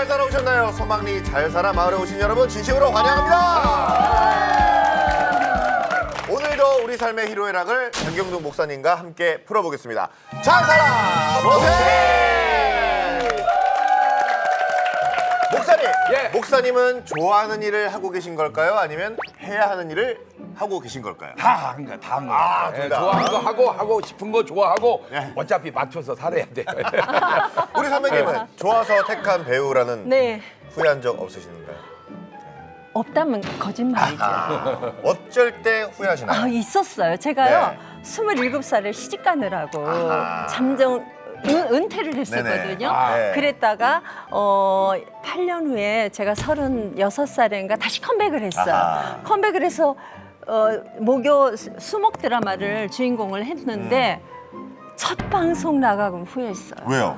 잘 살아오셨나요? 소망리 잘 살아 마을에 오신 여러분 진심으로 환영합니다. 오늘도 우리 삶의 희로애락을 장경동 목사님과 함께 풀어보겠습니다. 잘 살아 보세! 목사님, 예. 목사님은 좋아하는 일을 하고 계신 걸까요? 아니면 해야 하는 일을 하고 계신 걸까요? 다 한 거야, 다 한 거야. 아, 둘 다. 좋아하는 거 하고 싶은 거 좋아하고 예. 어차피 맞춰서 살아야 돼. 우리 선배님은 좋아서 택한 배우라는 네. 후회한 적 없으신가요? 없다면 거짓말이죠. 어쩔 때 후회하시나요? 있었어요. 제가요. 네. 27살에 시집 가느라고 아하. 잠정 은퇴를 했었거든요. 네네. 네. 그랬다가 8년 후에 제가 36살인가 다시 컴백을 했어요. 아하. 컴백을 해서 목요 수목 드라마를 주인공을 했는데 첫 방송 나가고 후회했어요. 왜요?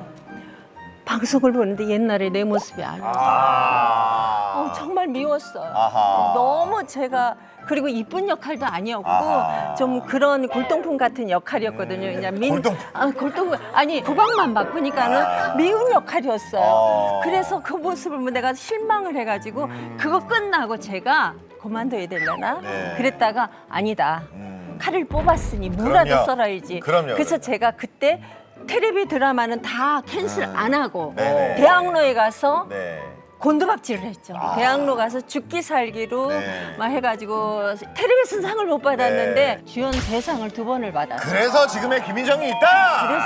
방송을 보는데 옛날에 내 모습이 안 나와요. 정말 미웠어요. 아하. 너무 제가 그리고 이쁜 역할도 아니었고 아하. 좀 그런 골동품 같은 역할이었거든요. 그냥 골동품? 골동품 아니 국악만 바꾸니까는 미운 역할이었어요. 그래서 그 모습을 보면 내가 실망을 해가지고 그거 끝나고 제가 그만둬야 되려나? 네. 그랬다가 아니다. 칼을 뽑았으니 무라도 그럼요. 썰어야지. 그럼요. 그래서 제가 그때 텔레비 드라마는 다 캔슬 안 하고 네네. 대학로에 가서 네. 곤두박질을 했죠. 대학로 가서 죽기 살기로 네. 막 해가지고 텔레비전 상을 못 받았는데 주연 대상을 2번을 받았어요. 그래서 지금의 김희정이 있다. 그래서.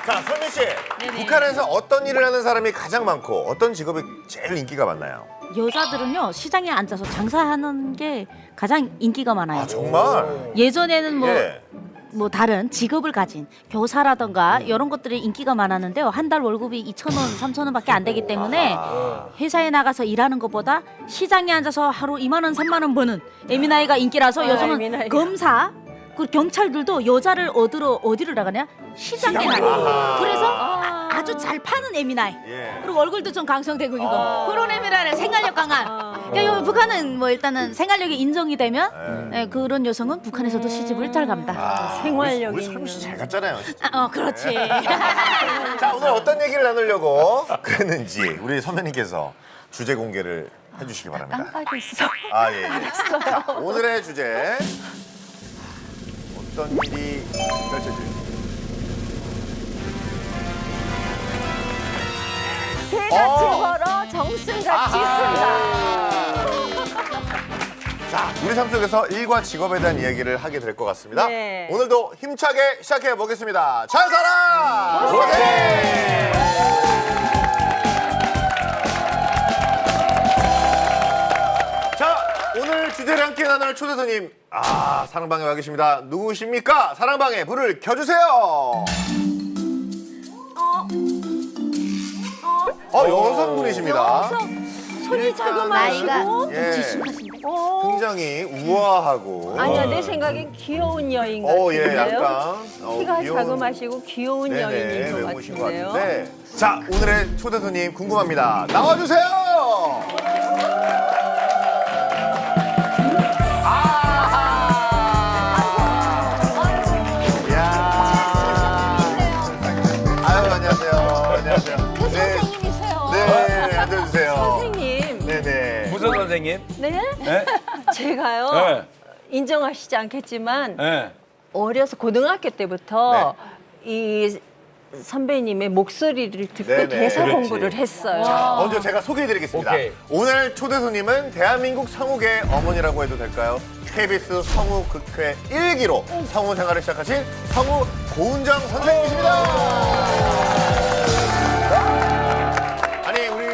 자, 선미 씨. 네네. 북한에서 어떤 일을 하는 사람이 가장 많고 어떤 직업이 제일 인기가 많나요? 여자들은요 시장에 앉아서 장사하는 게 가장 인기가 많아요. 아, 정말? 예전에는 뭐 예. 다른 직업을 가진 교사라던가 이런 것들이 인기가 많았는데요. 한 달 월급이 2,000원, 3,000원밖에 안 되기 때문에 회사에 나가서 일하는 것보다 시장에 앉아서 하루 2만 원, 3만 원 버는 에미나이가 인기라서 요즘은 에미나이. 검사, 그 경찰들도 여자를 어디로 나가냐? 시장에 나가. 그래서 아주 잘 파는 에미나이. 예. 그리고 얼굴도 좀 강성되고 그런 에미나이를 생활력 강한. 그러니까 북한은 뭐 일단은 생활력이 인정이 되면 그런 여성은 북한에서도 시집을 잘 갑니다. 생활력이 우리 선미 씨 잘 갔잖아요. 그렇지. 자, 오늘 어떤 얘기를 나누려고 그랬는지 우리 선배님께서 주제 공개를 해주시기 바랍니다. 깜빡이 있어. 아, 예. 자, 오늘의 주제. 어떤 일이 펼쳐질지. 개같이 걸어 정승같이 쓴다. 자, 우리 삶 속에서 일과 직업에 대한 이야기를 하게 될 것 같습니다. 네. 오늘도 힘차게 시작해 보겠습니다. 잘 살아! 보세! 자, 오늘 주제를 함께 나눌 초대 손님. 사랑방에 와 계십니다. 누구십니까? 사랑방에 불을 켜주세요. 여성분이십니다. 손이 일단은 자그마하시고 예, 굉장히 우아하고. 아니야 내 생각엔 귀여운 여인 같은데요. 예, 약간 키가 귀여운- 자그마시고 귀여운 네네, 여인인 것 외모신 것 같은데요. 같은데. 자, 오늘의 초대 손님 궁금합니다. 나와주세요. 아유, 안녕하세요. 안녕하세요. 네, 선생님이세요. 네, 앉아주세요. 선생님. 네네. 무슨 선생님? 네? 네? 제가요. 네. 인정하시지 않겠지만 네. 어려서 고등학교 때부터 네. 이 선배님의 목소리를 듣고 네네. 대사 그렇지. 공부를 했어요. 먼저 제가 소개해드리겠습니다. 오케이. 오늘 초대 손님은 대한민국 성우계 어머니라고 해도 될까요? KBS 성우 극회 1기로 성우 생활을 시작하신 성우 고은정 선생님이십니다. 아니, 우리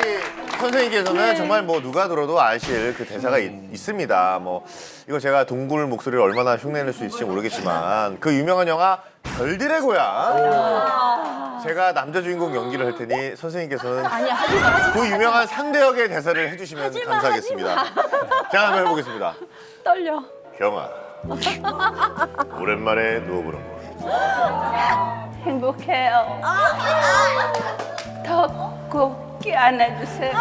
선생님께서는 정말 뭐 누가 들어도 아실 그 대사가 있습니다. 뭐 이거 제가 동굴 목소리를 얼마나 흉내낼 수 있을지 모르겠지만 그 유명한 영화 별들의 고향. 제가 남자 주인공 연기를 할 테니 선생님께서는 아니 하지마. 그 유명한 상대역의 대사를 해주시면 감사하겠습니다. 제가 한번 해보겠습니다. 떨려. 경아, 오랜만에 누워보는 거. 행복해요. 더 곱게 안아주세요.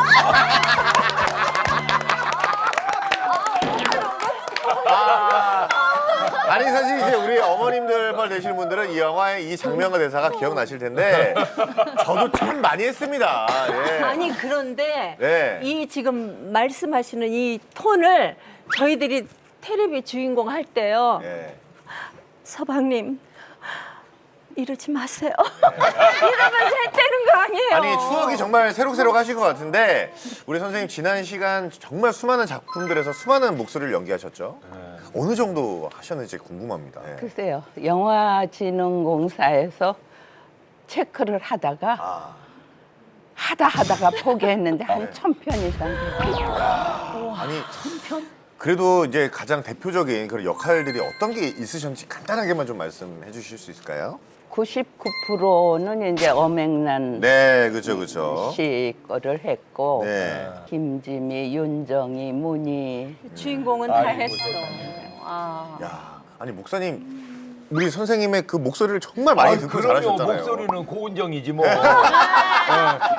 아니 아니 사실 이제 우리 어머님들 뻘 되시는 분들은 이 영화의 이 장면과 대사가 기억나실 텐데 저도 참 많이 했습니다. 예. 아니 그런데 네. 이 지금 말씀하시는 이 톤을 저희들이 텔레비 주인공 할 때요. 예. 서방님 이러지 마세요. 이러면서 했다는 거 아니에요. 아니 추억이 정말 새록새록하신 것 같은데 우리 선생님 지난 시간 정말 수많은 작품들에서 수많은 목소리를 연기하셨죠. 어느 정도 하셨는지 궁금합니다. 예. 글쎄요, 영화진흥공사에서 체크를 하다가 아, 하다가 포기했는데 한 1000편 이상 돼요. 아니 그래도 이제 가장 대표적인 그런 역할들이 어떤 게 있으셨는지 간단하게만 좀 말씀해 주실 수 있을까요? 99%는 이제 엄앵란 네, 그렇죠. 씨 거를 했고 네. 김지미, 윤정이, 문희 주인공은 다 아이고, 했어. 아. 야, 아니 목사님 우리 선생님의 그 목소리를 정말 많이 듣고 그럼요. 잘하셨잖아요. 목소리는 고은정이지 뭐.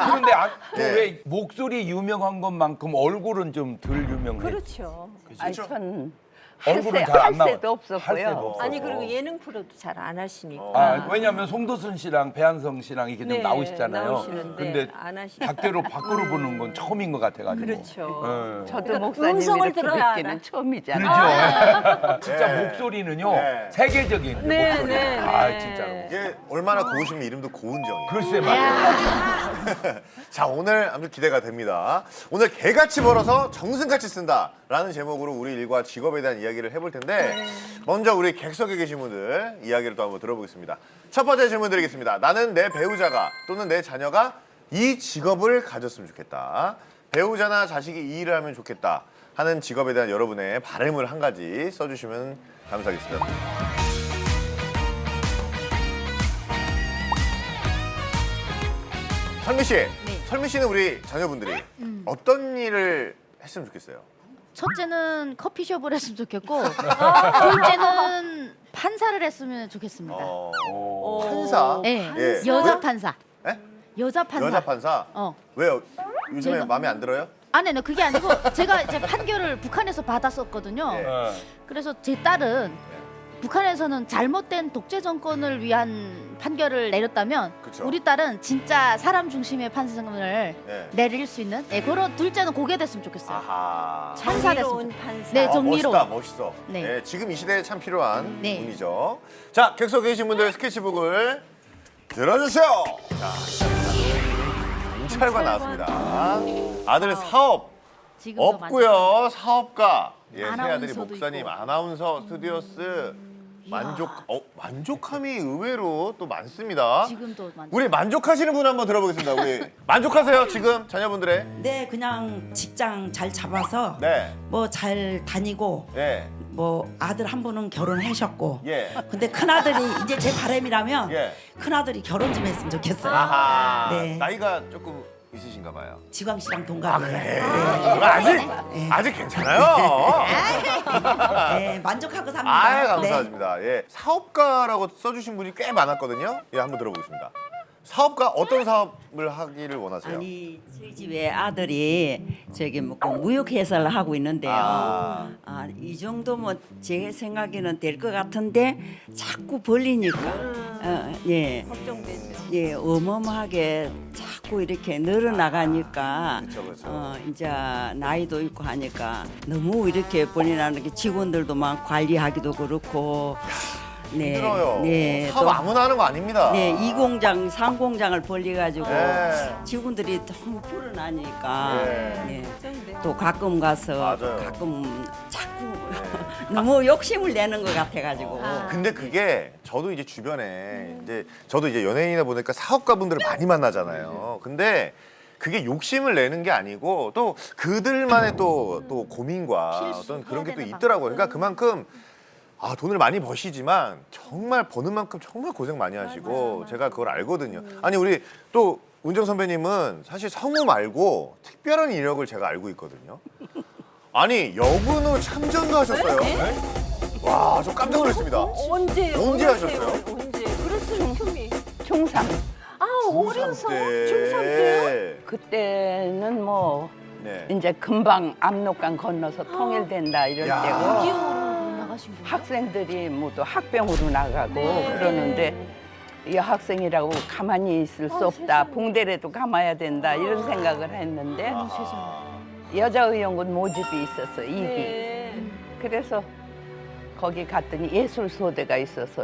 그런데 네. 왜 목소리 유명한 것만큼 얼굴은 좀 덜 유명해. 그렇죠. 아니 전 얼굴은 잘 안 할 새도 나와요. 없었고요. 할 새도 없어서. 아니 그리고 예능 프로도 잘 안 하시니까. 아, 왜냐하면 송도순 씨랑 배한성 씨랑 이렇게 좀 네, 나오시잖아요. 나오시는데 근데 안 하시. 밖으로 밖으로 보는 건 처음인 것 같아가지고. 그렇죠. 예. 저도 그러니까 목사님 음성을 이렇게 들어야 뵙기는 알아. 처음이잖아요. 그렇죠. 진짜 네. 목소리는요 네. 세계적인 네, 목소리. 네, 아 네. 진짜로. 이게 얼마나 고우시면 이름도 고은정이에요. 글쎄 말이에요. 자 오늘 아무튼 기대가 됩니다. 오늘 개같이 벌어서 정승같이 쓴다라는 제목으로 우리 일과 직업에 대한 이야기를 해볼 텐데 먼저 우리 객석에 계신 분들 이야기를 또 한번 들어보겠습니다. 첫 번째 질문 드리겠습니다. 나는 내 배우자가 또는 내 자녀가 이 직업을 가졌으면 좋겠다. 배우자나 자식이 이 일을 하면 좋겠다 하는 직업에 대한 여러분의 바람을 한 가지 써주시면 감사하겠습니다. 설미 씨, 설미 씨는 우리 자녀분들이 어떤 일을 했으면 좋겠어요? 첫째는 커피숍을 했으면 좋겠고 둘째는 판사를 했으면 좋겠습니다. 판사? 네, 예. 여자 왜? 판사. 예? 여자 판사. 여자 판사? 어. 왜요? 요즘에 제가- 마음에 안 들어요? 아니, 네, 그게 아니고 제가 이제 판결을 북한에서 받았었거든요. 예. 그래서 제 딸은 북한에서는 잘못된 독재 정권을 위한 판결을 내렸다면 그쵸. 우리 딸은 진짜 사람 중심의 판결을 예. 내릴 수 있는 그런 둘째는 그게 됐으면 좋겠어요. 아하. 판사 정의로운 됐으면 판사. 네, 정의로운. 멋있다, 멋있어. 네. 예, 지금 이 시대에 참 필요한 네. 분이죠. 자, 객석에 계신 분들 스케치북을 들어주세요. 자, 경찰관 나왔습니다. 아들 사업 지금도 없고요. 사업가. 예, 새 아들이 아나운서도 목사님, 있고. 아나운서, 스튜디오스. 이야. 만족함이 의외로 또 많습니다. 지금도 만족. 우리 만족하시는 분 한번 들어보겠습니다. 우리 만족하세요 지금 자녀분들의? 네, 그냥 직장 잘 잡아서 네, 뭐 잘 다니고 예, 뭐 아들 한 분은 결혼하셨고 예, 근데 큰아들이 이제 제 바람이라면 예. 큰아들이 결혼 좀 했으면 좋겠어요. 아하. 네. 나이가 조금 있으신가 봐요. 지광 씨랑 동갑이에요. 아직 괜찮아요. 네, 만족하고 삽니다. 아, 네. 감사합니다. 예, 사업가라고 써주신 분이 꽤 많았거든요. 예, 한번 들어보겠습니다. 사업가 어떤 사업을 하기를 원하세요? 아니 저희 집에 아들이 저기 뭐 무역회사를 하고 있는데요. 아. 이 정도면 제 생각에는 될 것 같은데 자꾸 벌리니까 예, 걱정되죠. 예, 어마어마하게 자꾸 이렇게 늘어나가니까 그쵸, 그쵸. 이제 나이도 있고 하니까 너무 이렇게 벌리나는 게 직원들도 막 관리하기도 그렇고 힘들어요. 네, 사업 아무나 하는 거 아닙니다. 네, 2공장, 3공장을 벌려가지고 네. 직원들이 너무 불어나니까 네. 네. 걱정돼. 또 가끔 가서 맞아요. 또 가끔 자꾸 네. 너무 욕심을 내는 것 같아가지고 근데 그게 저도 이제 주변에 이제 저도 이제 연예인이다 보니까 사업가분들을 많이 만나잖아요. 근데 그게 욕심을 내는 게 아니고 또 그들만의 또 고민과 어떤 그런 게 또 되는 있더라고요. 그러니까 그만큼 돈을 많이 버시지만 정말 버는 만큼 정말 고생 많이 하시고 제가 그걸 알거든요. 아니 우리 또 은정 선배님은 사실 성우 말고 특별한 이력을 제가 알고 있거든요. 아니 여군으로 참전도 하셨어요. 와, 저 깜짝 놀랐습니다. 언제 언제 하셨어요? 언제? 그랬으면 흠이. 중3 어려서 중3 때요? 그때는 뭐 네. 이제 금방 압록강 건너서 통일된다 이럴 야. 때고 나가신 거예요? 학생들이 모두 학병으로 나가고 그러는데 이 학생이라고 가만히 있을 수 없다. 붕대라도 감아야 된다. 이런 생각을 했는데 여자의원군 모집이 있었어. 2기. 네. 그래서 거기 갔더니 예술소대가 있어서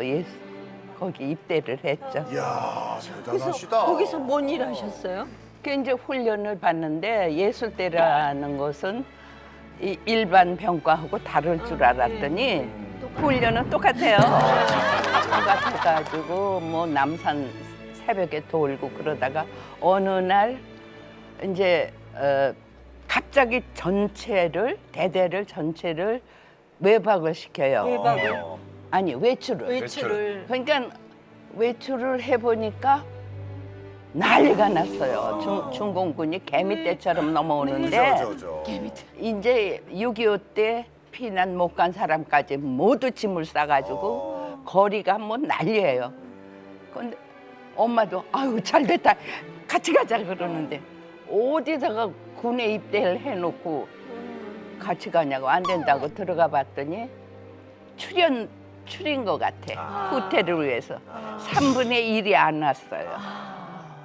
거기 입대를 했죠. 이야, 그래서 대단하시다. 거기서 뭔 일 하셨어요? 그 이제 훈련을 받는데 예술대라는 것은 이 일반 병과하고 다를 줄 알았더니 훈련은 똑같아요. 똑같아가지고 뭐 남산 새벽에 돌고 그러다가 어느 날 이제 갑자기 대대를 전체를 외박을 시켜요. 외박을? 아니 외출을. 외출을. 그러니까 외출을 해보니까 난리가 났어요. 중공군이 개미떼처럼 넘어오는데 그죠. 이제 6.25 때 피난 못 간 사람까지 모두 짐을 싸가지고 거리가 뭐 난리예요. 근데 엄마도 아유 잘됐다 같이 가자 그러는데 어디다가 군에 입대를 해놓고 같이 가냐고 안 된다고 들어가 봤더니 출인 것 같아. 후퇴를 위해서 3분의 1이 안 왔어요.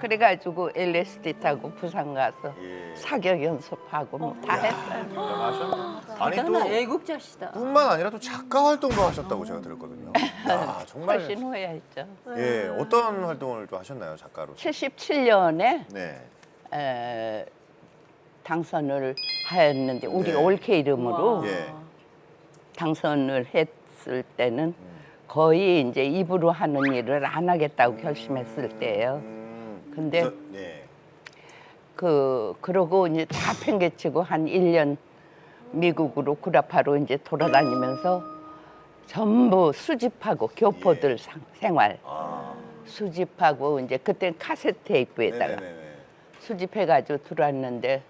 그래가지고 LSD 타고 부산 가서 사격 연습하고 뭐 다 했어요. 아니 또 대단한 애국자시다. 뿐만 아니라 또 작가 활동도 하셨다고 제가 들었거든요. 야, 정말. 훨씬 후회했죠. 예, 어떤 활동을 또 하셨나요, 작가로? 77년에 네. 당선을 하였는데 우리 네. 올케 이름으로 예. 당선을 했을 때는 거의 이제 입으로 하는 일을 안 하겠다고 결심했을 때예요. 근데 네. 그러고 이제 다 팽개치고 한 1년 미국으로 구라파로 이제 돌아다니면서 전부 수집하고 교포들 생활 수집하고 이제 그때 카세트 테이프에다가 네네네. 수집해가지고 들어왔는데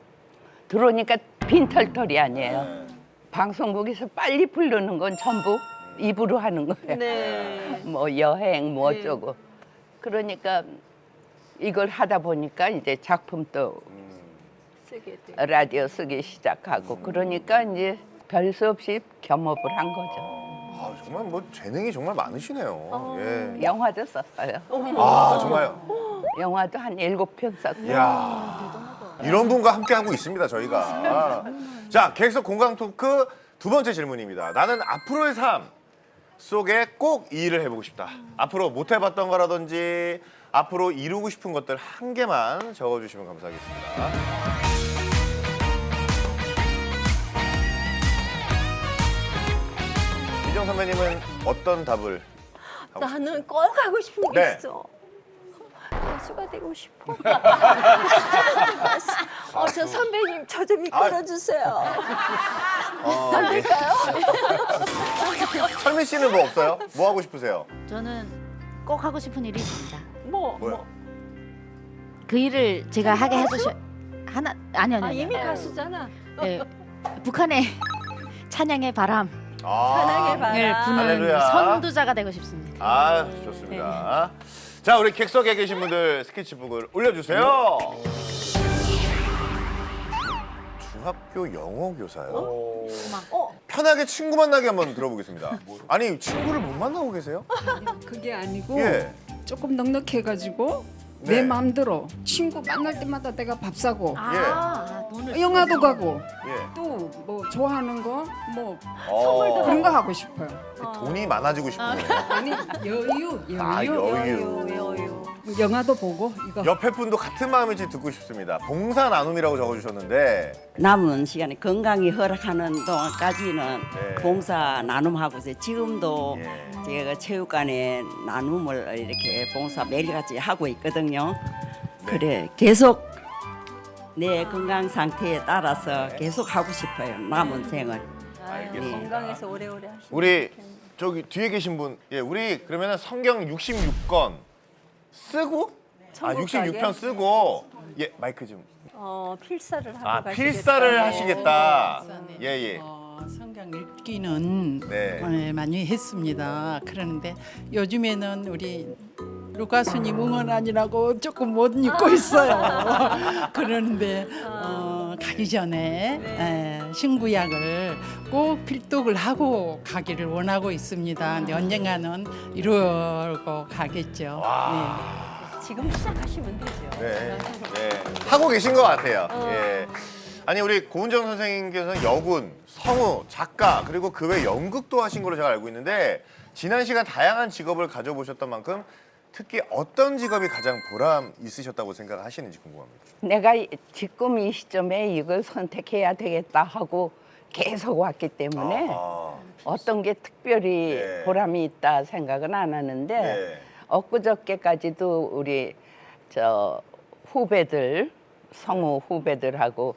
들어오니까 빈털털이 아니에요. 방송국에서 빨리 부르는 건 전부 입으로 하는 거예요. 네. 뭐 여행 뭐 어쩌고. 그러니까 이걸 하다 보니까 이제 작품도 쓰게 돼. 라디오 쓰기 시작하고 그러니까 이제 별 수 없이 겸업을 한 거죠. 아, 정말 뭐 재능이 정말 많으시네요. 예. 영화도 썼어요. 아, 정말요? 영화도 한 7편 썼어요. 이야. 이런 분과 함께 하고 있습니다, 저희가. 자, 객석 공감 토크 두 번째 질문입니다. 나는 앞으로의 삶 속에 꼭 이 일을 해보고 싶다. 앞으로 못 해봤던 거라든지 앞으로 이루고 싶은 것들 한 개만 적어주시면 감사하겠습니다. 이정 선배님은 어떤 답을 하고 싶어요? 나는 꼭 하고 싶은 게 네. 있어. 가수가 되고 싶어. 저 선배님 저 좀 이끌어주세요. 안 될까요? 철민 씨는 뭐 없어요? 뭐 하고 싶으세요? 저는 꼭 하고 싶은 일이 있습니다. 뭐요? 그 일을 제가 하게 해주셔 아니요. 이미 가수잖아. 네, 북한의 찬양의 바람을 편하게 봐라. 부는 할렐루야. 선두자가 되고 싶습니다. 아, 좋습니다. 자, 우리 객석에 계신 분들 스케치북을 올려주세요. 중학교 영어 교사요? 편하게 친구 만나게 한번 들어보겠습니다. 아니, 친구를 못 만나고 계세요? 그게 아니고 예. 조금 넉넉해가지고 네. 내 마음대로 친구 만날 때마다 내가 밥 사고 돈을 영화도 가고 예. 또 뭐 좋아하는 거 뭐 선물도 그런 거 하고 싶어요. 돈이 많아지고 싶네요. 아니 여유. 아, 여유. 영화도 보고 이거 옆에 분도 같은 마음인지 듣고 싶습니다. 봉사 나눔이라고 적어주셨는데 남은 시간에 건강이 허락하는 동안까지는 네. 봉사 나눔하고 있어요. 지금도 예. 제가 체육관에 나눔을 이렇게 봉사 매일같이 하고 있거든요. 네. 그래 계속 내 건강 상태에 따라서 계속 하고 싶어요. 남은 생을. 알겠습니다. 건강해서 오래오래 하시면 우리 좋겠네. 저기 뒤에 계신 분, 예, 우리 그러면은 성경 66권 쓰고, 아, 66편 쓰고, 예, 마이크 좀. 필사를 하고 아, 가시겠다. 필사를 하시겠다. 예, 예. 성경 읽기는 네. 많이 했습니다. 그러는데 요즘에는 우리 루카스님 응원하느라고 조금 못 읽고 있어요. 그러는데 가기 전에 신구약을 꼭 필독을 하고 가기를 원하고 있습니다. 근데 언젠가는 이루고 가겠죠. 지금 시작하시면 되죠. 네. 네. 하고 계신 것 같아요. 예. 아니 우리 고은정 선생님께서는 여군, 성우, 작가 그리고 그 외 연극도 하신 걸로 제가 알고 있는데 지난 시간 다양한 직업을 가져보셨던 만큼 특히 어떤 직업이 가장 보람 있으셨다고 생각하시는지 궁금합니다. 내가 지금 이 시점에 이걸 선택해야 되겠다 하고 계속 왔기 때문에 어떤 게 특별히 네. 보람이 있다 생각은 안 하는데 네. 엊그저께까지도 우리 저 후배들 성우 후배들하고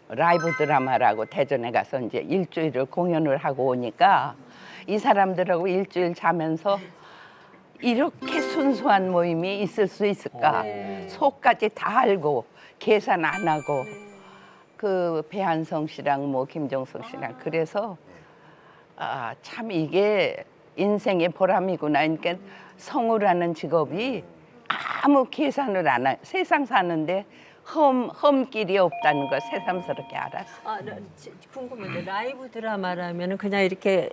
라이브 드라마라고 대전에 가서 이제 일주일을 공연을 하고 오니까 이 사람들하고 일주일 자면서 이렇게 순수한 모임이 있을 수 있을까? 속까지 다 알고 계산 안 하고 그 배한성 씨랑 뭐 김정석 씨랑 그래서 참 이게 인생의 보람이구나. 그러니까 성우라는 직업이 아무 계산을 안 해. 세상 사는데 험길이 없다는 걸 새삼스럽게 알았어. 궁금한데 라이브 드라마라면은 그냥 이렇게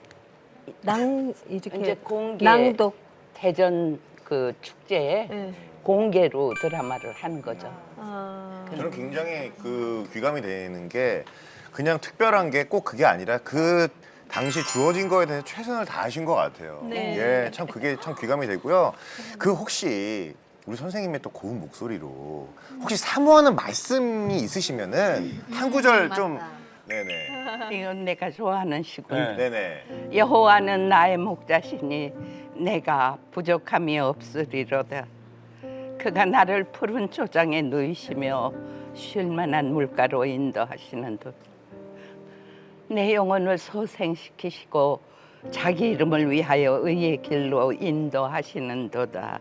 이렇게 이제 공개 낭독 대전 그 축제에 네. 공개로 드라마를 하는 거죠. 저는 굉장히 그 귀감이 되는 게 그냥 특별한 게 꼭 그게 아니라 그 당시 주어진 거에 대해서 최선을 다하신 것 같아요. 네. 예, 참 그게 참 귀감이 되고요. 그 혹시 우리 선생님의 또 고운 목소리로 혹시 사모하는 말씀이 있으시면은 한 구절 좀 네네 이건 내가 좋아하는 시군. 네. 네네 여호와는 나의 목자시니 내가 부족함이 없으리로다. 그가 나를 푸른 초장에 누이시며 쉴 만한 물가로 인도하시는도다. 내 영혼을 소생시키시고 자기 이름을 위하여 의의 길로 인도하시는도다.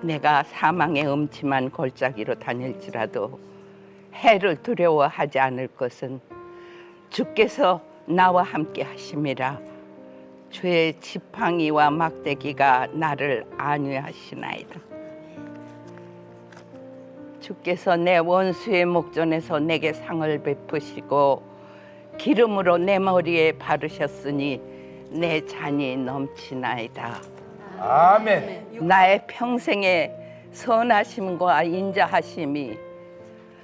내가 사망의 음침한 골짜기로 다닐지라도 해를 두려워하지 않을 것은 주께서 나와 함께 하심이라. 주의 지팡이와 막대기가 나를 안위하시나이다. 주께서 내 원수의 목전에서 내게 상을 베푸시고 기름으로 내 머리에 바르셨으니 내 잔이 넘치나이다. 아멘. 나의 평생의 선하심과 인자하심이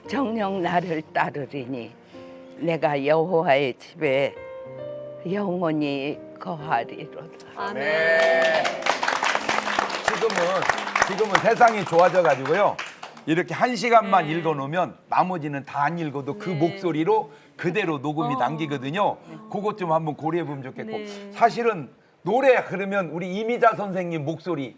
정녕 나를 따르리니 내가 여호와의 집에 영원히 거하리로다. 네. 지금은 세상이 좋아져 가지고요. 이렇게 1시간만 읽어놓으면 나머지는 다 안 읽어도 그 목소리로 그대로 녹음이 남기거든요. 그것 좀 한번 고려해 보면 좋겠고. 사실은 노래 그러면 우리 이미자 선생님 목소리,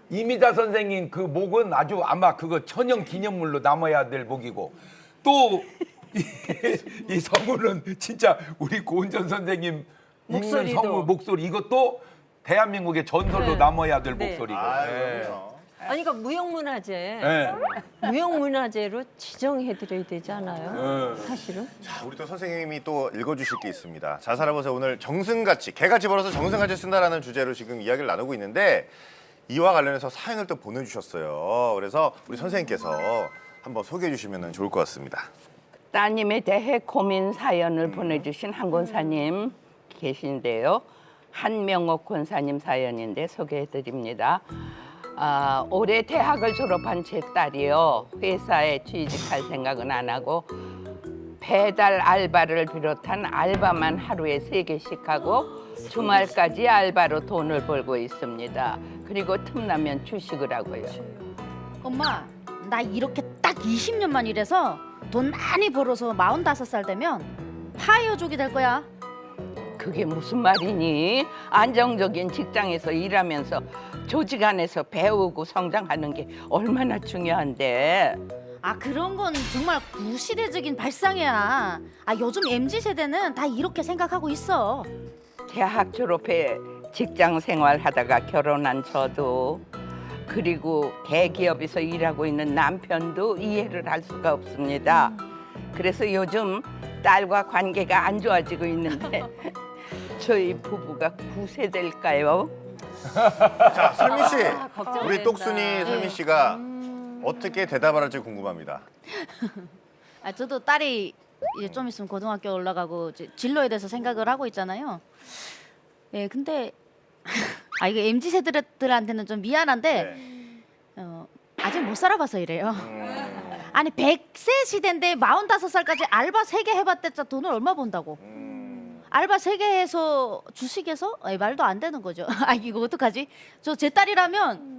이미자 선생님 그 목은 아주 아마 그거 천연 기념물로 남아야 될 목이고, 또 이 성우는 진짜 우리 고은전 선생님 읽는 성우 목소리, 이것도 대한민국의 전설로 남아야 될 목소리고. 그럼요. 아니 그러니까 무형문화재 네. 무형문화재로 지정해드려야 되지 않아요? 사실은. 자, 우리 또 선생님이 또 읽어주실 게 있습니다. 자, 살아보세요. 오늘 정승같이 개같이 벌어서 정승같이 쓴다라는 주제로 지금 이야기를 나누고 있는데 이와 관련해서 사연을 또 보내주셨어요. 그래서 우리 선생님께서 한번 소개해 주시면 좋을 것 같습니다. 따님에 대해 고민 사연을 보내주신 한 권사님 계신데요. 한명옥 권사님 사연인데 소개해드립니다. 올해 대학을 졸업한 제 딸이요. 회사에 취직할 생각은 안 하고 배달 알바를 비롯한 알바만 하루에 3개씩 하고 주말까지 알바로 돈을 벌고 있습니다. 그리고 틈나면 주식을 하고요. 엄마, 나 이렇게 딱 20년만 일해서 돈 많이 벌어서 45살 되면 파이어족이 될 거야. 그게 무슨 말이니? 안정적인 직장에서 일하면서 조직 안에서 배우고 성장하는 게 얼마나 중요한데. 아, 그런 건 정말 구시대적인 발상이야. 아, 요즘 MZ세대는 다 이렇게 생각하고 있어. 대학 졸업해 직장 생활하다가 결혼한 저도, 그리고 대기업에서 일하고 있는 남편도 이해를 할 수가 없습니다. 그래서 요즘 딸과 관계가 안 좋아지고 있는데 저희 부부가 구세될까요? 자, 설미 씨, 걱정된다. 우리 똑순이 설미 씨가 어떻게 대답을 할지 궁금합니다. 아, 저도 딸이 이제 좀 있으면 고등학교 올라가고 이제 진로에 대해서 생각을 하고 있잖아요. 예, 근데 아 이거 MZ 세대들한테는 좀 미안한데 네. 아직 못 살아봐서 이래요. 아니 100세 시대인데 45살까지 알바 3개 해봤댔자 돈을 얼마 번다고. 알바 3개 해서 주식에서 말도 안 되는 거죠. 아 이거 어떡하지? 저 제 딸이라면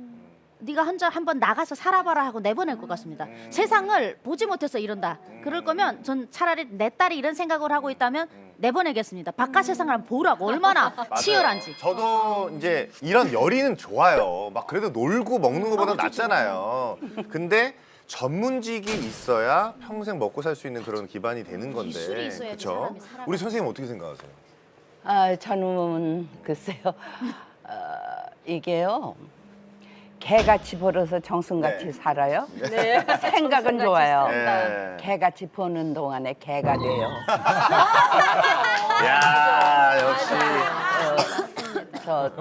네가 한번 나가서 살아봐라 하고 내보낼 것 같습니다. 세상을 보지 못해서 이런다. 그럴 거면 전 차라리 내 딸이 이런 생각을 하고 있다면 내보내겠습니다. 바깥 세상을 한번 보라고 얼마나 치열한지. 저도 이제 이런 열의는 좋아요. 막 그래도 놀고 먹는 것보다 낫잖아요. 근데 전문직이 있어야 평생 먹고 살 수 있는 그런 기반이 되는 건데. 기술이 있어야지 그쵸? 사람이 살아가요. 우리 선생님 어떻게 생각하세요? 아, 저는 글쎄요. 이게요. 개같이 벌어서 정승같이 네. 살아요. 네. 생각은 좋아요. 네. 개같이 버는 동안에 개가 돼요. 야 역시. 저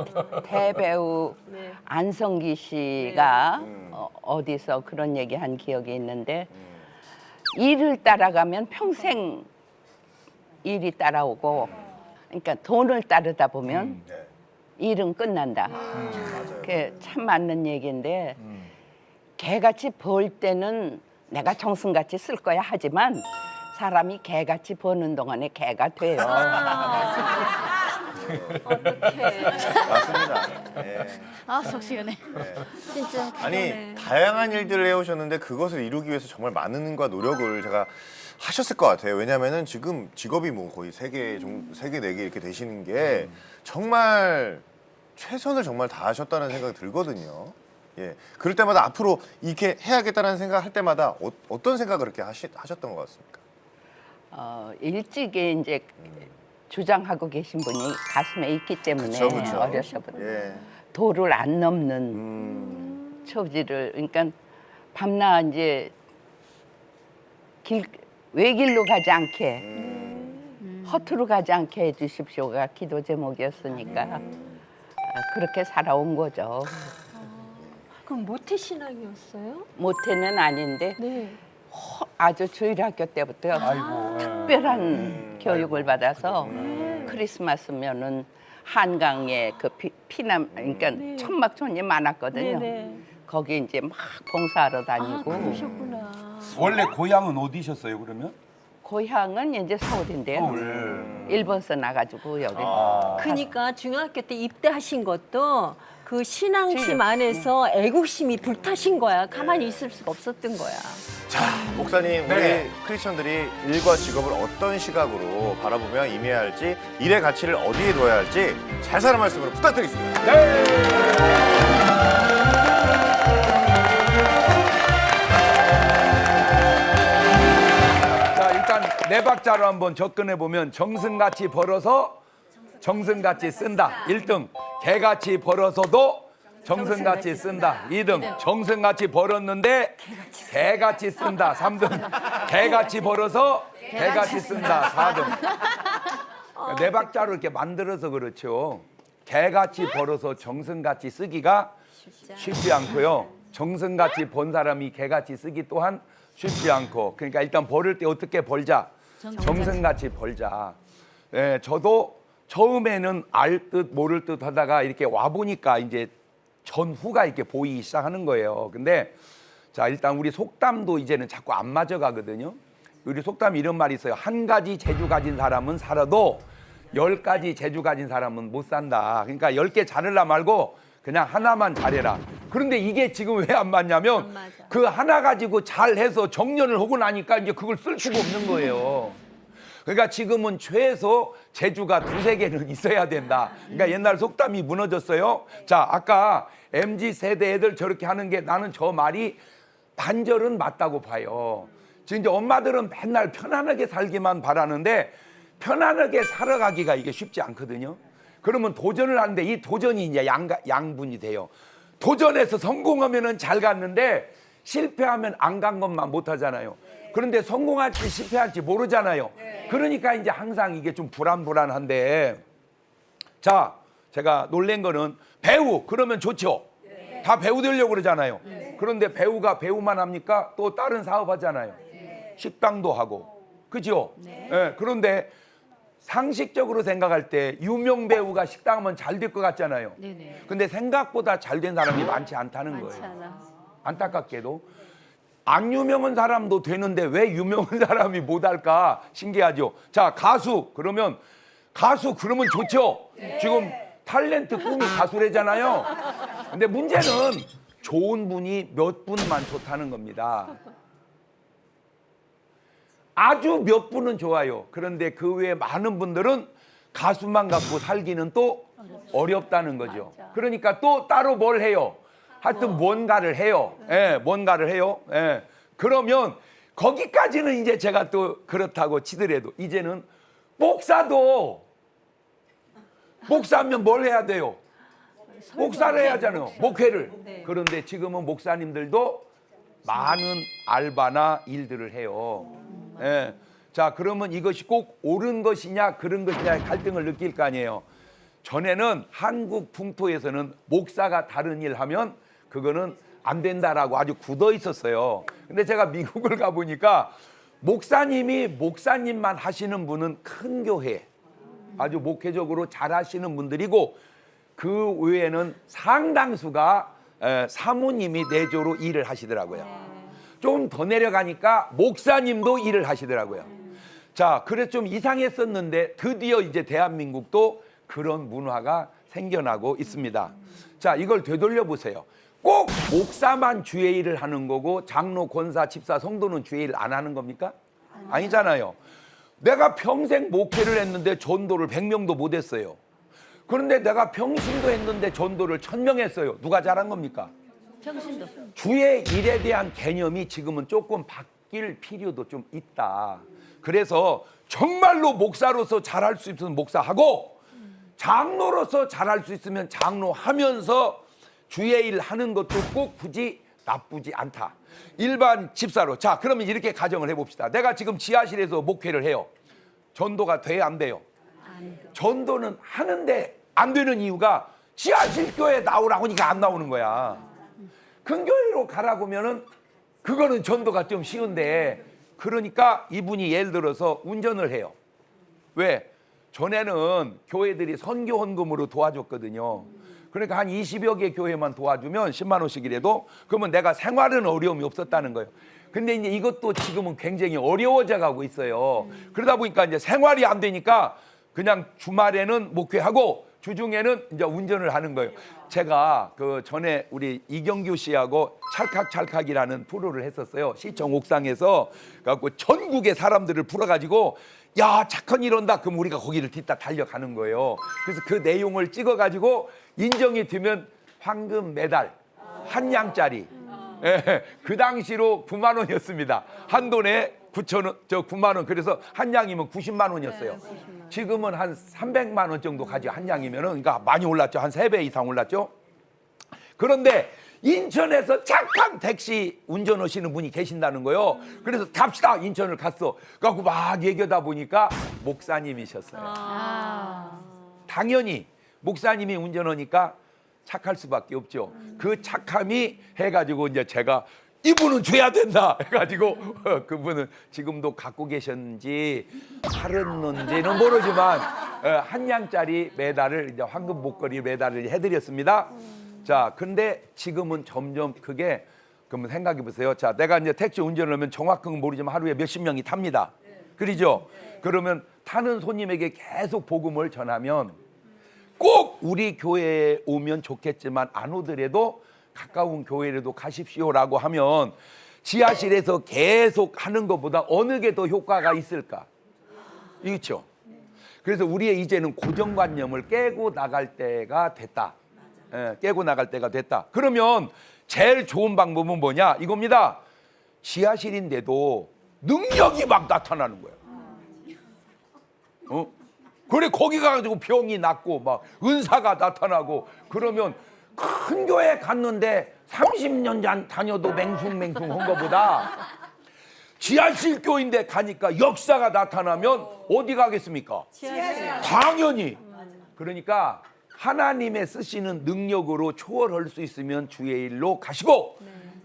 대배우 안성기 씨가 어디서 그런 얘기한 기억이 있는데 일을 따라가면 평생 일이 따라오고, 그러니까 돈을 따르다 보면 네. 일은 끝난다. 그게 참 맞는 얘기인데 개같이 벌 때는 내가 정승같이 쓸 거야 하지만 사람이 개같이 버는 동안에 개가 돼요. 어떡해. 맞습니다. 예. 아 속 시원해. 진짜. 아니 그러네. 다양한 일들을 해오셨는데 그것을 이루기 위해서 정말 많은 힘과 노력을 제가 하셨을 것 같아요. 왜냐하면은 지금 직업이 뭐 거의 3개, 4개 이렇게 되시는 게 정말 최선을 정말 다하셨다는 생각이 들거든요. 예, 그럴 때마다 앞으로 이렇게 해야겠다는 생각 할 때마다 어떤 생각을 그렇게 하셨던 것 같습니까? 일찍이 이제 주장하고 계신 분이 가슴에 있기 때문에 그쵸. 어려서부터 예. 도를 안 넘는 처지를, 그러니까 밤낮 이제 외길로 가지 않게 허투루 가지 않게 해주십시오가 기도 제목이었으니까 그렇게 살아온 거죠. 그럼 모태 신앙이었어요? 모태는 아닌데 네. 아주 주일학교 때부터 아이고. 특별한 교육을 받아서 크리스마스면은 한강에 그 피난, 그러니까 천막촌이 많았거든요. 네네. 거기 이제 막 봉사하러 아 다니고. 그러셨구나. 원래 고향은 어디셨어요 그러면? 고향은 이제 서울인데요. 서울. 일본서 나가지고 여기. 그러니까 중학교 때 입대하신 것도 그 신앙심 진짜. 안에서 애국심이 불타신 거야. 가만히 있을 수가 없었던 거야. 자, 목사님, 네. 우리 크리스천들이 일과 직업을 어떤 시각으로 바라보며 임해야 할지, 일의 가치를 어디에 둬야 할지 잘 사는 말씀으로 부탁드리겠습니다. 자 일단 네 박자로 한번 접근해 보면 정승같이 벌어서 정승같이 쓴다. 1등 개같이 벌어서도 정승같이 쓴다. 2등 정승같이 벌었는데 개같이 쓴다. 3등 개같이 벌어서 개같이 쓴다. 4등 네 박자로 이렇게 만들어서 그렇죠. 개같이 벌어서 정승같이 쓰기가 쉽지 않고요. 정승같이 번 사람이 개같이 쓰기 또한 쉽지 않고, 그러니까 일단 벌을 때 어떻게 벌자, 정승같이 벌자. 예, 저도 처음에는 알 듯 모를 듯 하다가 이렇게 와 보니까 이제 전후가 이렇게 보이기 시작하는 거예요. 근데 자 일단 우리 속담도 이제는 자꾸 안 맞아가거든요. 우리 속담 이런 말이 있어요. 한 가지 재주 가진 사람은 살아도 10가지 재주 가진 사람은 못 산다. 그러니까 10개 잘하려 말고 그냥 하나만 잘해라. 그런데 이게 지금 왜 안 맞냐면 안 맞아. 그 하나 가지고 잘해서 정년을 하고 나니까 이제 그걸 쓸 수가 없는 거예요. 그러니까 지금은 최소 재주가 2-3개는 있어야 된다. 그러니까 옛날 속담이 무너졌어요. 자, 아까 MZ 세대 애들 저렇게 하는 게 나는 저 말이 반절은 맞다고 봐요. 지금 이제 엄마들은 맨날 편안하게 살기만 바라는데 편안하게 살아가기가 이게 쉽지 않거든요. 그러면 도전을 하는데 이 도전이 이제 양분이 돼요. 도전해서 성공하면은 잘 갔는데 실패하면 안 간 것만 못 하잖아요. 그런데 성공할지 실패할지 모르잖아요. 그러니까 이제 항상 이게 좀 불안한데, 자, 제가 놀란 거는 배우 그러면 좋죠. 다 배우 되려고 그러잖아요. 그런데 배우가 배우만 합니까? 또 다른 사업 하잖아요. 식당도 하고. 그죠? 예, 그런데 상식적으로 생각할 때 유명 배우가 식당하면 잘 될 것 같잖아요. 근데 생각보다 잘 된 사람이 많지 않다는 거예요. 안타깝게도. 안 유명한 사람도 되는데 왜 유명한 사람이 못할까 신기하죠. 자, 가수 그러면 좋죠. 지금 탤런트 꿈이 가수래잖아요. 근데 문제는 좋은 분이 몇 분만 좋다는 겁니다. 아주 몇 분은 좋아요. 그런데 그 외에 많은 분들은 가수만 갖고 살기는 또 어렵다는 거죠. 그러니까 또 따로 뭘 해요? 하여튼 뭔가를 해요. 예, 뭔가를 해요. 예. 그러면 거기까지는 이제 제가 또 그렇다고 치더라도 이제는 목사하면 뭘 해야 돼요? 목사를 해야 하잖아요. 목회를. 그런데 지금은 목사님들도 많은 알바나 일들을 해요. 예. 자, 그러면 이것이 꼭 옳은 것이냐 그런 것이냐의 갈등을 느낄 거 아니에요. 전에는 한국 풍토에서는 목사가 다른 일 하면 그거는 안 된다라고 아주 굳어 있었어요. 근데 제가 미국을 가보니까 목사님이 목사님만 하시는 분은 큰 교회 아주 목회적으로 잘 하시는 분들이고 그 외에는 상당수가 사모님이 내조로 일을 하시더라고요. 좀 더 내려가니까 목사님도 일을 하시더라고요. 자, 그래서 좀 이상했었는데 드디어 이제 대한민국도 그런 문화가 생겨나고 있습니다. 자, 이걸 되돌려 보세요. 꼭 목사만 주의 일을 하는 거고 장로, 권사, 집사, 성도는 주의 일 안 하는 겁니까? 아니잖아요. 내가 평생 목회를 했는데 전도를 100명도 못 했어요. 그런데 내가 평신도 했는데 전도를 1000명 했어요. 누가 잘한 겁니까? 평신도. 주의 일에 대한 개념이 지금은 조금 바뀔 필요도 좀 있다. 그래서 정말로 목사로서 잘할 수 있으면 목사하고 장로로서 잘할 수 있으면 장로하면서 주의 일 하는 것도 꼭 굳이 나쁘지 않다. 일반 집사로. 자, 그러면 이렇게 가정을 해봅시다. 내가 지금 지하실에서 목회를 해요. 전도가 돼야 안 돼요? 전도는 하는데 안 되는 이유가 지하실 교회 나오라고 하니까 안 나오는 거야. 큰 교회로 가라고 하면은 그거는 전도가 좀 쉬운데 그러니까 이분이 예를 들어서 운전을 해요. 왜? 전에는 교회들이 선교 헌금으로 도와줬거든요. 그러니까 한 20여 개 교회만 도와주면 10만 원씩이라도 그러면 내가 생활은 어려움이 없었다는 거예요. 근데 이제 이것도 지금은 굉장히 어려워져 가고 있어요. 그러다 보니까 이제 생활이 안 되니까 그냥 주말에는 목회하고 주중에는 이제 운전을 하는 거예요. 제가 그 전에 우리 이경규 씨하고 찰칵찰칵이라는 프로를 했었어요. 시청 옥상에서. 그래갖고 전국의 사람들을 풀어가지고 야, 착한 일 온다. 그럼 우리가 거기를 뒤따 달려가는 거예요. 그래서 그 내용을 찍어가지고 인정이 되면 황금 메달 한 양짜리. 예, 그 당시로 9만 원이었습니다. 한 돈에 9만 원. 그래서 한 양이면 90만 원이었어요. 지금은 한 300만 원 정도 가지고 한 양이면은 그러니까 많이 올랐죠. 한 3배 이상 올랐죠. 그런데 인천에서 착한 택시 운전하시는 분이 계신다는 거예요. 그래서 갑시다. 인천을 갔어. 그래갖고 막 얘기하다 보니까 목사님이셨어요. 당연히 목사님이 운전하니까 착할 수밖에 없죠. 그 착함이 해가지고 이제 제가 이분은 줘야 된다 해가지고 그분은 지금도 갖고 계셨는지 팔았는지는 모르지만 한 양짜리 메달을 이제 황금 목걸이 메달을 해드렸습니다. 자, 근데 지금은 점점 그게 그러면 생각해 보세요. 자, 내가 이제 택시 운전을 하면 정확한 건 모르지만 하루에 몇십 명이 탑니다. 그러죠? 그러면 타는 손님에게 계속 복음을 전하면 꼭 우리 교회에 오면 좋겠지만 안 오더라도 가까운 교회라도 가십시오라고 하면 지하실에서 계속 하는 것보다 어느 게 더 효과가 있을까? 그렇죠? 그래서 우리의 이제는 고정관념을 깨고 나갈 때가 됐다. 예, 깨고 나갈 때가 됐다. 그러면 제일 좋은 방법은 뭐냐? 이겁니다. 지하실인데도 능력이 막 나타나는 거예요. 그래, 거기 가가지고 병이 낫고 막 은사가 나타나고 그러면 큰 교회 갔는데 30년 다녀도 맹숭맹숭한 것보다 지하실 교인데 가니까 역사가 나타나면 어디 가겠습니까? 지하실. 당연히. 그러니까 하나님의 쓰시는 능력으로 초월할 수 있으면 주의 일로 가시고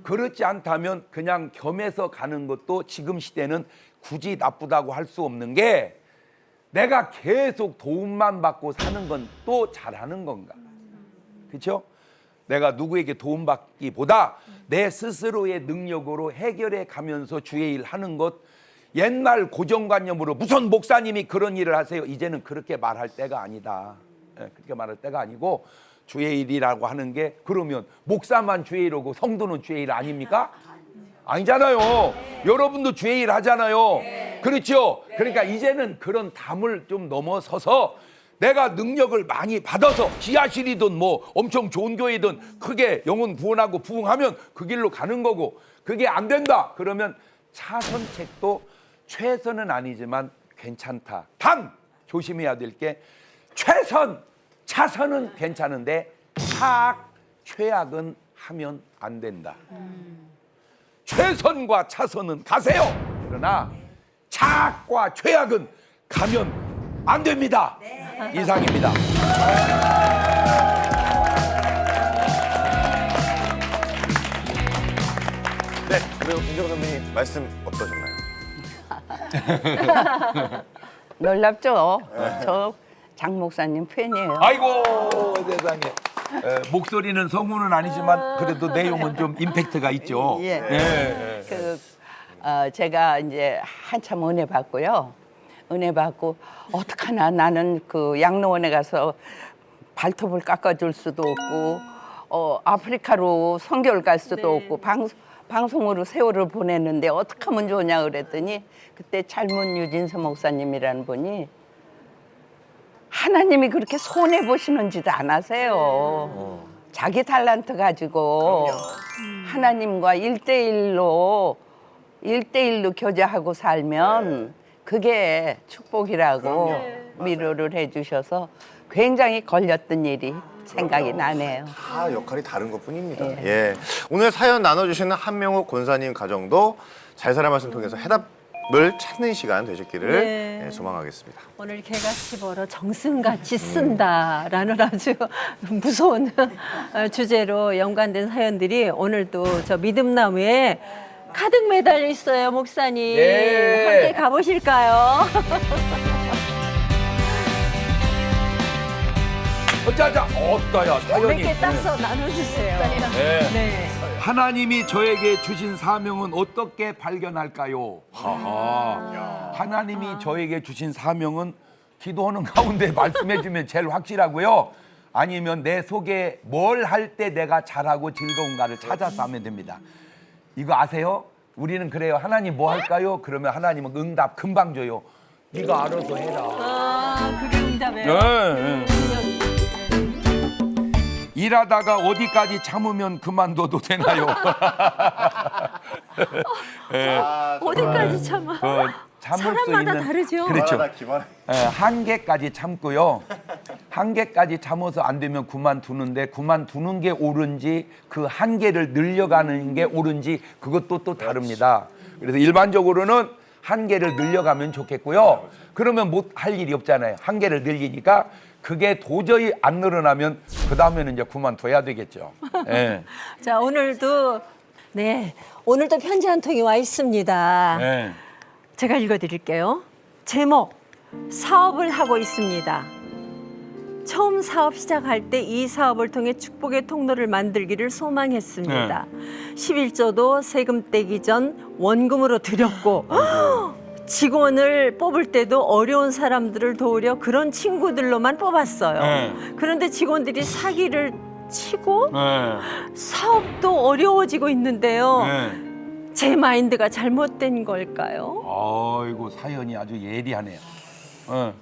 그렇지 않다면 그냥 겸해서 가는 것도 지금 시대는 굳이 나쁘다고 할 수 없는 게 내가 계속 도움만 받고 사는 건 또 잘하는 건가? 그렇죠? 내가 누구에게 도움받기보다 내 스스로의 능력으로 해결해 가면서 주의 일 하는 것, 옛날 고정관념으로 무슨 목사님이 그런 일을 하세요. 이제는 그렇게 말할 때가 아니다. 그렇게 말할 때가 아니고 주의 일이라고 하는 게 그러면 목사만 주의 일하고 성도는 주의 일 아닙니까? 아니잖아요. 여러분도 주의 일 하잖아요. 그렇죠? 그러니까 이제는 그런 담을 좀 넘어서서 내가 능력을 많이 받아서 지하실이든 뭐 엄청 좋은 교회든 크게 영혼 구원하고 부흥하면 그 길로 가는 거고 그게 안 된다. 그러면 차선책도 최선은 아니지만 괜찮다. 단 조심해야 될 게 차선은 괜찮은데 최악은 하면 안 된다. 최선과 차선은 가세요. 그러나 착과 최악은 가면 안 됩니다. 이상입니다. 네, 그리고 김정 선배님 말씀 어떠셨나요? 놀랍죠? 저 장 목사님 팬이에요. 아이고 세상에. 목소리는 성우는 아니지만 그래도 내용은 좀 임팩트가 있죠. 예. 제가 이제 한참 은혜 받고요. 은혜 받고 어떡하나 나는 그 양로원에 가서 발톱을 깎아줄 수도 없고 아프리카로 선교를 갈 수도 없고 방송으로 세월을 보냈는데 어떻게 하면 좋냐 그랬더니 그때 젊은 유진서 목사님이라는 분이 하나님이 그렇게 손해 보시는 짓 안 하세요. 자기 탤런트 가지고 하나님과 1대1로 교제하고 살면 그게 축복이라고 위로를 해주셔서 굉장히 걸렸던 일이 생각이 나네요. 다 역할이 다른 것뿐입니다. 예. 오늘 사연 나눠주시는 한명욱 권사님 가정도 잘 살아 말씀 통해서 해답을 찾는 시간 되셨기를 예, 소망하겠습니다. 오늘 개같이 벌어 정승같이 쓴다라는 아주 무서운 주제로 연관된 사연들이 오늘도 저 믿음나무에 가득 매달려 있어요, 목사님. 네. 함께 가보실까요? 어쩌자 어떠야 사연이. 몇 개 따서 나눠주세요. 네. 하나님이 저에게 주신 사명은 어떻게 발견할까요? 하나님이 저에게 주신 사명은 기도하는 가운데 말씀해주면 제일 확실하고요. 아니면 내 속에 뭘 할 때 내가 잘하고 즐거운가를 찾아서 하면 됩니다. 이거 아세요? 우리는 그래요. 하나님 뭐 할까요? 그러면 하나님은 응답 금방 줘요. 네가 알아서 해라. 그게 응답이에요. 네. 일하다가 어디까지 참으면 그만둬도 되나요? 어디까지 참아? 참을 수 사람마다 있는 다르죠. 그렇죠. 기만하다. 한계까지 참고요. 한계까지 참아서 안 되면 그만두는데 그만두는 게 옳은지 그 한계를 늘려가는 게 옳은지 그것도 또 다릅니다. 그래서 일반적으로는 한계를 늘려가면 좋겠고요. 그러면 못 할 일이 없잖아요. 한계를 늘리니까 그게 도저히 안 늘어나면 그 다음에는 이제 그만둬야 되겠죠. 네. 자, 오늘도 편지 한 통이 와 있습니다. 네. 제가 읽어드릴게요. 제목, 사업을 하고 있습니다. 처음 사업 시작할 때 이 사업을 통해 축복의 통로를 만들기를 소망했습니다. 11조도 세금 떼기 전 원금으로 드렸고 직원을 뽑을 때도 어려운 사람들을 도우려 그런 친구들로만 뽑았어요. 그런데 직원들이 사기를 치고 사업도 어려워지고 있는데요. 제 마인드가 잘못된 걸까요? 아이고 사연이 아주 예리하네요.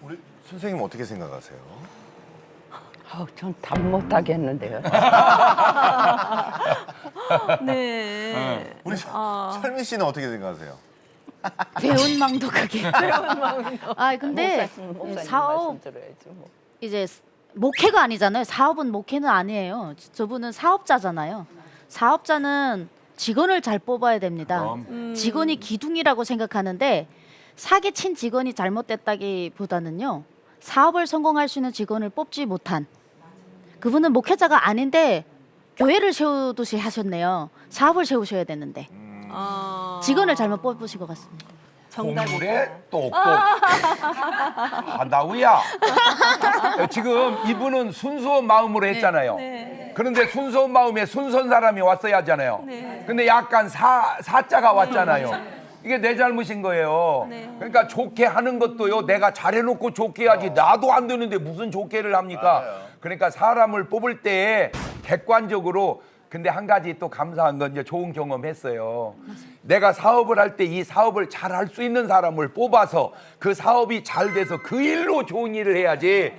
우리 선생님 어떻게 생각하세요? 전 답 못하겠는데요. 네. 우리 설미 씨는 어떻게 생각하세요? 배운망도 그게. 근데 목사님 사업 말씀 들어야지 뭐. 이제 목회가 아니잖아요. 사업은 목회는 아니에요. 저분은 사업자잖아요. 사업자는 직원을 잘 뽑아야 됩니다. 직원이 기둥이라고 생각하는데 사기친 직원이 잘못됐다기보다는요. 사업을 성공할 수 있는 직원을 뽑지 못한 그분은 목회자가 아닌데 교회를 세우듯이 하셨네요. 사업을 세우셔야 되는데 직원을 잘못 뽑으신 것 같습니다. 동물의 똑똑. 나우야. 지금 이분은 순수한 마음으로 했잖아요. 그런데 순수한 마음에 순수한 사람이 왔어야 하잖아요. 근데 약간 사자가 왔잖아요. 이게 내 잘못인 거예요. 그러니까 좋게 하는 것도요. 내가 잘해놓고 좋게 해야지. 나도 안 되는데 무슨 좋게를 합니까? 맞아요. 그러니까 사람을 뽑을 때 객관적으로. 근데 한 가지 또 감사한 건 이제 좋은 경험했어요. 내가 사업을 할 때 이 사업을 잘 할 수 있는 사람을 뽑아서 그 사업이 잘 돼서 그 일로 좋은 일을 해야지.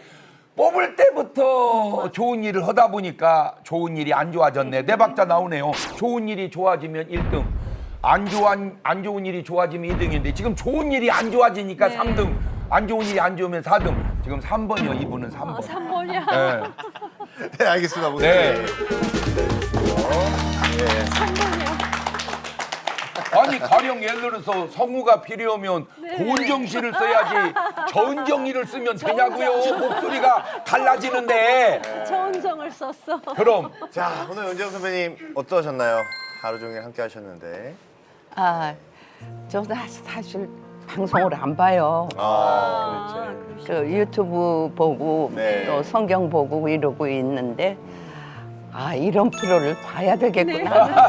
뽑을 때부터 좋은 일을 하다 보니까 좋은 일이 안 좋아졌네. 네 박자 나오네요. 좋은 일이 좋아지면 1등. 안 좋은 일이 좋아지면 2등인데 지금 좋은 일이 안 좋아지니까 3등. 안 좋은 일이 안 좋으면 4등. 지금 3번이요. 이분은 3번. 3번이야. 네. 네, 알겠습니다. 네. 네. 3번이야. 아니 가령 예를 들어서 성우가 필요하면 고은정씨를 써야지 저은정이를 쓰면 되냐고요. 목소리가 달라지는데. 저은정을 썼어. 그럼 자, 오늘 은정 선배님 어떠셨나요? 하루 종일 함께 하셨는데. 저 사실 방송을 안 봐요. 그렇죠. 그 유튜브 보고 네. 또 성경 보고 이러고 있는데 이런 프로를 봐야 되겠구나.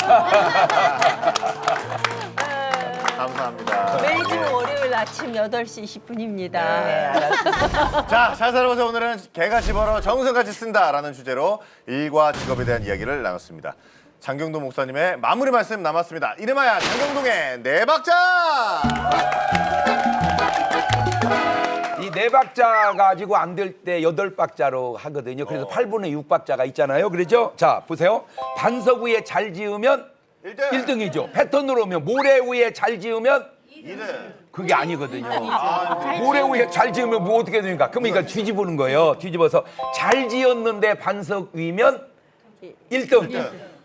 감사합니다. 매주 월요일 아침 8시 20분입니다. 자, 잘 살아보세요. 오늘은 개가 집어러 정성같이 쓴다라는 주제로 일과 직업에 대한 이야기를 나눴습니다. 장경동 목사님의 마무리 말씀 남았습니다. 이름하여 장경동의 네 박자! 이 네 박자 가지고 안 될 때 8박자로 하거든요. 그래서 8분의 6박자가 있잖아요. 그렇죠? 자, 보세요. 반석 위에 잘 지으면 1등이죠. 패턴으로 오면 모래 위에 잘 지으면 2등. 그게 아니거든요. 모래 위에 잘 지으면 뭐 어떻게 됩니까? 그럼 이거 뒤집는 거예요. 뒤집어서 잘 지었는데 반석 위면 1등.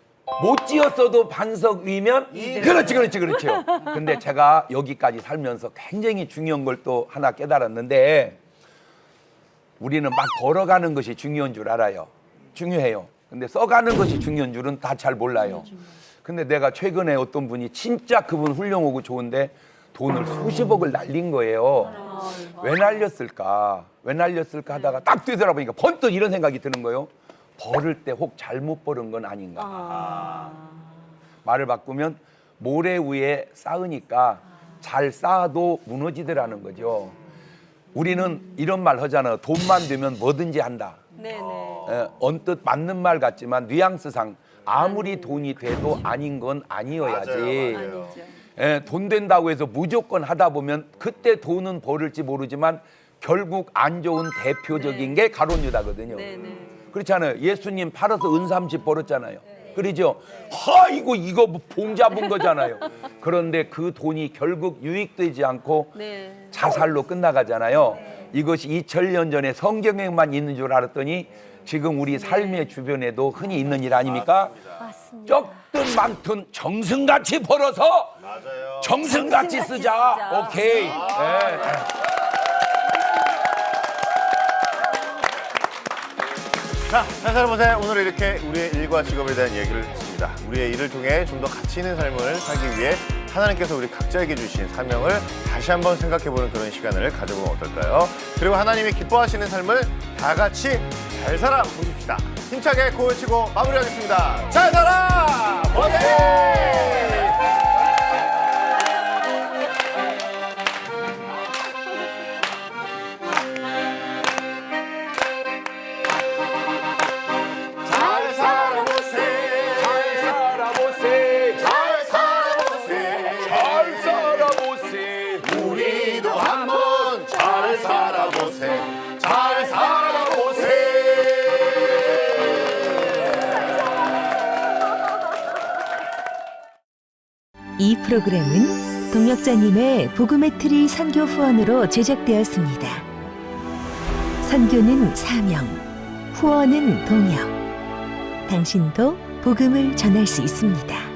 못 지었어도 반석 위면 그렇죠. 근데 제가 여기까지 살면서 굉장히 중요한 걸 또 하나 깨달았는데 우리는 막 걸어가는 것이 중요한 줄 알아요. 중요해요. 근데 써가는 것이 중요한 줄은 다 잘 몰라요. 근데 내가 최근에 어떤 분이 진짜 그분 훌륭하고 좋은데 돈을 수십억을 날린 거예요. 왜 날렸을까 하다가 딱 뒤돌아보니까 번뜩 이런 생각이 드는 거예요. 벌을 때 혹 잘못 벌은 건 아닌가. 말을 바꾸면 모래 위에 쌓으니까 잘 쌓아도 무너지더라는 거죠. 우리는 이런 말 하잖아요. 돈만 되면 뭐든지 한다. 언뜻 맞는 말 같지만 뉘앙스상 아무리 돈이 돼도 아닌 건 아니어야지. 돈 된다고 해서 무조건 하다 보면 그때 돈은 벌을지 모르지만 결국 안 좋은 대표적인 게 가론유다거든요. 그렇잖아요. 예수님 팔아서 은 30 벌었잖아요. 그러죠? 아이고 이거 봉 잡은 거잖아요. 그런데 그 돈이 결국 유익되지 않고 자살로 끝나가잖아요. 이것이 2000년 전에 성경에만 있는 줄 알았더니 지금 우리 삶의 주변에도 흔히 있는 일 아닙니까? 맞습니다. 적든 많든 정승같이 벌어서 정승같이 쓰자. 오케이. 네. 자, 잘 살아보세요. 오늘 이렇게 우리의 일과 직업에 대한 이야기를 했습니다. 우리의 일을 통해 좀 더 가치 있는 삶을 살기 위해 하나님께서 우리 각자에게 주신 사명을 다시 한번 생각해보는 그런 시간을 가져보면 어떨까요? 그리고 하나님이 기뻐하시는 삶을 다 같이 잘 살아보십시다. 힘차게 고 외치고 마무리하겠습니다. 잘 살아! 오케이! 이 프로그램은 동역자님의 복음의 트리 선교 후원으로 제작되었습니다. 선교는 사명, 후원은 동역. 당신도 복음을 전할 수 있습니다.